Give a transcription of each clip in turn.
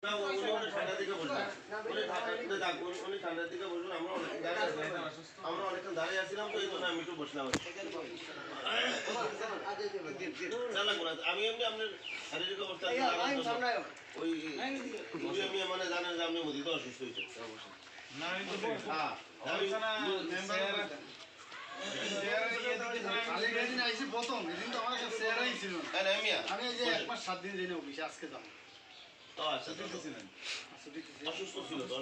ঠান্ডার দিকে বসবেন, উনি ঠান্ডার দিকে বসবেন। আমরা অনেকক্ষণ দাঁড়িয়ে আসছিলাম, তো এই জন্য আমি একটু বসলাম। আমি এমনি আপনার শারীরিক অবস্থা ওই মানে জানেন যে আপনি অতীত অসুস্থ হয়েছে। আমি যে 1 মাস 7 দিন জেনে অফিসে আজকে যাবো। অসুস্থ ছিল তো,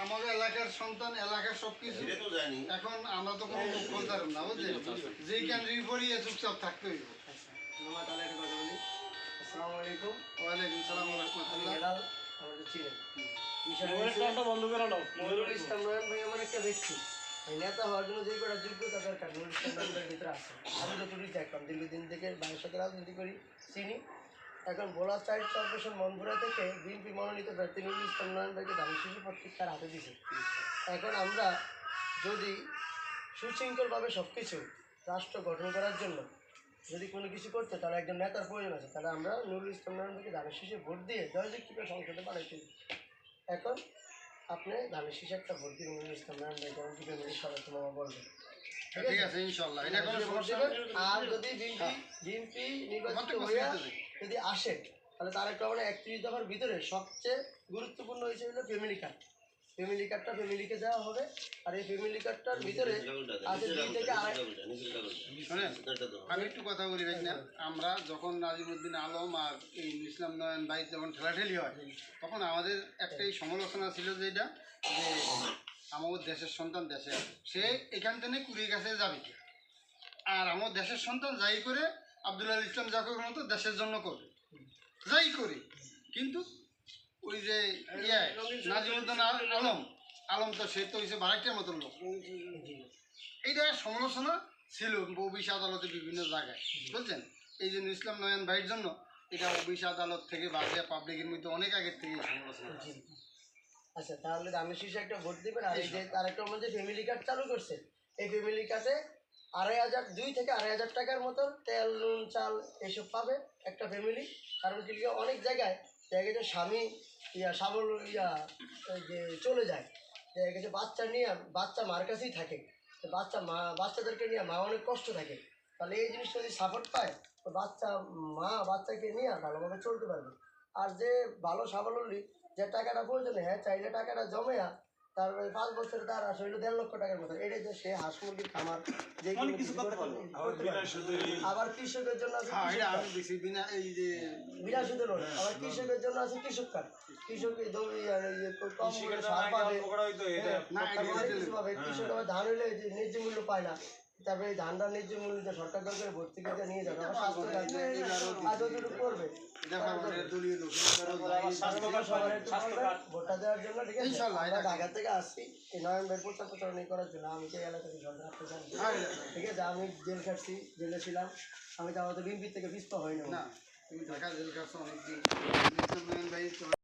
আমাদের এলাকার সন্তান, এলাকার সবকিছু এখন আমরা তো কোনো লোক বলতে পারব না, বুঝলেন? যে ক্যান্ট্রি পড়িয়ে চুপচাপ থাকতে হইব। আসসালামু আলাইকুম। ওয়ালাইকুম সালাম ওয়া রাহমাতুল্লাহ। আমাদের চিনেন মনিরুল ইসলাম নয়ন ভাই আমার একটা ব্যক্তি, নেতা হওয়ার জন্য যে কটা যোগ্যতা দরকার নুরুল ইসলাম নয়নের ভিতরে আছে। আমি যতটুকু দেখলাম দীর্ঘদিন থেকে বাংলার সাথে রাজনীতি করি, চিনি। এখন ভোলা চাইল্ড কর্পোরেশন মনপুরা থেকে বিএনপি মনোনীত প্রার্থী নুরুল ইসলাম নয়ন ভাইকে দামি শিশু পত্রিকার হাতে দিয়েছে। এখন আমরা যদি সুশৃঙ্খলভাবে সব কিছু রাষ্ট্র গঠন করার জন্য যদি কোনো কিছু করতে, তাহলে একজন নেতার প্রয়োজন আছে। তাহলে আমরা নুরুল ইসলাম নয়ন ভাইকে দামি শিশু ভোট দিয়ে জয়যুক্তিকে সংসদে পাঠাইতে। এখন আপনি ধানের শীষে একটা ভোট দিবেন নুরুল ইসলাম নয়ন ভাই, যেমন কি ফ্যামিলির সদস্য মামা বলবেন, ঠিক আছে ইনশাআল্লাহ। এটা কোনো সমস্যা না। আর যদি বিএনপি নির্বাচিত হয়ে যদি আসে, তাহলে তার একটা মানে 31 দফার ভিতরে সবচেয়ে গুরুত্বপূর্ণ হয়েছে হলো ফ্যামিলি কার্ড। ফ্যামিলি কার্ডটা ফ্যামিলিকে দেওয়া হবে। আর এই ফ্যামিলি কার্ডটার ভিতরে আছে 2 থেকে আমি একটু কথা বলি ভাই না। আমরা যখন নাজিমউদ্দিন আলম আর এই ইসলাম নয়ন ভাই যখন ঠেলাঠেলি হয়, তখন আমাদের একটাই সমালোচনা ছিল যে এটা যে আমাদের দেশের সন্তান দেশে আছে, সে এখান থেকে কুড়ির কাছে যাবে, আর আমার দেশের সন্তান যাই করে আব্দুল ইসলাম জাফরের মতো দেশের জন্য করবে, যাই করে। কিন্তু ওই যে নাজিমউদ্দিন আলম তো সে তো হয়েছে বারাকটার মতন লোক। এইটা সমালোচনা ছিল অফিস আদালতে বিভিন্ন জায়গায়, বুঝছেন? এই জন্য ইসলাম নয়ন ভাইয়ের জন্য এটা অফিস আদালত থেকে বাজে পাবলিকের মধ্যে অনেক আগের থেকে সমালোচনা। আচ্ছা, তাহলে দামের শীর্ষে একটা ভোট দিবেন। আর এই যে তার একটা মধ্যে ফ্যামিলি কার্ড চালু করছে, এই ফ্যামিলি কার্ডে 2 থেকে 2.5 টাকার মতো তেল, নুন, চাল এসব পাবে একটা ফ্যামিলি। কারণ কি অনেক জায়গায় দেখা গেছে স্বামী যে চলে যায়, দেখা গেছে বাচ্চা মার কাছেই থাকে, বাচ্চাদেরকে নিয়ে মা অনেক কষ্ট থাকে। তাহলে এই জিনিসটা যদি সাপোর্ট পায়, তো বাচ্চাকে নিয়ে ভালোভাবে চলতে পারবে। আর যে ভালো স্বাবলম্বী, যে টাকাটা প্রয়োজন, হ্যাঁ চাইলে টাকাটা জমেয়া তারপরে 5 বছরে তার আসে হইলো 1.5 লক্ষ টাকার মতো। এটা যে সে হাঁস মুরগির খামার যে আবার কৃষকের জন্য আছে বিনা সুদের লোন, আবার কৃষকের জন্য আছে কৃষক কার্ড। কৃষক কম সার পাবে, কৃষক আবার ধান হইলে ন্যায্য মূল্য পায় না। তারপরে এই ধানটা ন্যায্য মূল্য সরকার দরকারে ভর্তি করে নিয়ে যাবে, আবার স্বাস্থ্য কার্ড করবে ভোটটা দেওয়ার জন্য। ঠিক আছে, আমরা ঢাকা থেকে আসছি এই নভেম্বর প্রচারণা করার জন্য। আমি তো এলাকায় সরকার আপনি জানেন, ঠিক আছে? আমি জেল খাটছি, জেলে ছিলাম। আমি তো আমাদের বিএনপি থেকে পিছপা হয়নি। না, তুমি ঢাকা জেল খাটছো অনেকদিন।